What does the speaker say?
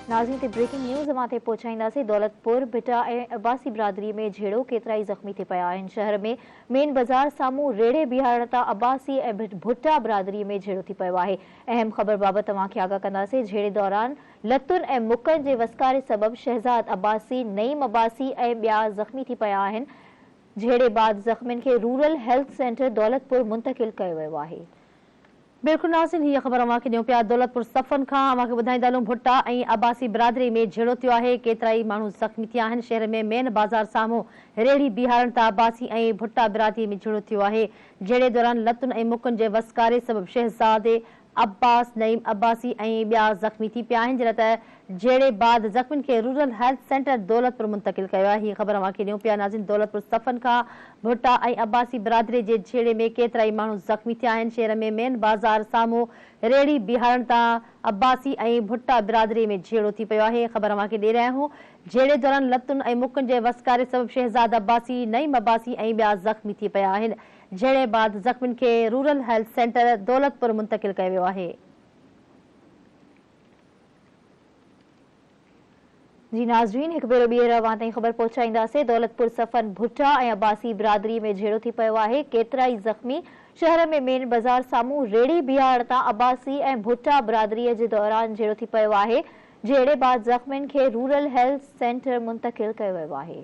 नाज़रीन ते breaking news मां पहुचाईंदासीं। दौलतपुर भिटा ऐं अब्बासी बिरादरी में झेड़ो केतिरा ई ज़ख़्मी थी पिया आहिनि। शहर में मेन बाज़ार साम्हूं रेड़े बीहारण तां अब्बासी ऐं भुट्टा बिरादरी में झेड़ो थी पियो आहे। अहम ख़बर बाबति तव्हांखे आगाह कंदासीं। झेड़े दौरान लतुनि ऐं मुकनि जे वसकारे सबबि शहज़ाद अब्बासी, नईम अब्बासी ऐं ॿिया ज़ख़्मी थी पिया आहिनि। झेड़े बाद ज़ख़्मियुनि खे रूरल हेल्थ सेंटर दौलतपुर मुंतक़िल कयो वियो आहे। बिल्कुल नाज़रीन, हीअ ख़बर अवांखे ॾियूं पिया दौलतपुर सफ़न खां। अवांखे ॿुधाईंदा हलूं भुट्टा ऐं अब्बासी बिरादरी में झेड़ो थियो आहे। केतिरा ई माण्हू ज़ख़्मी थिया आहिनि। शहर में मेन बाज़ार साम्हूं रेड़ी बीहारण तां अब्बासी ऐं भुट्टा बिरादरी में झेड़ो थियो आहे। झेड़े दौरान लतुनि ऐं मुकनि जे वसकारे सबबि शहज़ादे अब्बास, नईम अब्बासी ऐं ॿिया ज़ख़्मी थी पिया आहिनि। जॾहिं त झेड़े बाद ज़ख़्मियुनि खे रूरल हेल्थ सेंटर दौलतपुर मुंतक़िल कयो आहे। हीअ ख़बर अवांखे ॾियूं पिया नाज़रीन दौलतपुर सफ़न खां। भुट्टा ऐं अब्बासी बिरादरी जे झेड़े में केतिरा ई माण्हू ज़ख़्मी थिया आहिनि। शहर में मेन बाज़ार साम्हूं रेड़ी बीहारण तां अब्बासी ऐं भुट्टा बिरादरी में झेड़ो थी पियो आहे। ख़बर अवांखे ॾेई रहिया आहियूं। झेड़े दौरान लतुनि ऐं मुकनि जे वसकारे सबबि शहज़ाद अब्बासी, नईम अब्बासी ऐं ॿिया ज़ख़्मी थी पिया आहिनि। झेड़े बाद ज़ख़्मियुनि खे रूरल हेल्थ सेंटर दौलतपुर मुंतक़िल कयो वियो आहे। जी नाज़रीन, हिकु भेरो ॿीहर अवां ताईं ख़बर पहुचाईंदासीं। दौलतपुर सफ़न भुट्टा ऐं अब्बासी बिरादरी में झेड़ो थी पियो आहे। केतिरा ई ज़ख़्मी। शहर में मेन बाज़ार साम्हूं रेड़ी बीहारण तां अब्बासी ऐं भुट्टा बिरादरीअ जे दौरान झेड़ो थी पियो आहे। झेड़े बाद ज़ख़्मियुनि खे रूरल हेल्थ सेंटर मुंतक़िल कयो वियो आहे।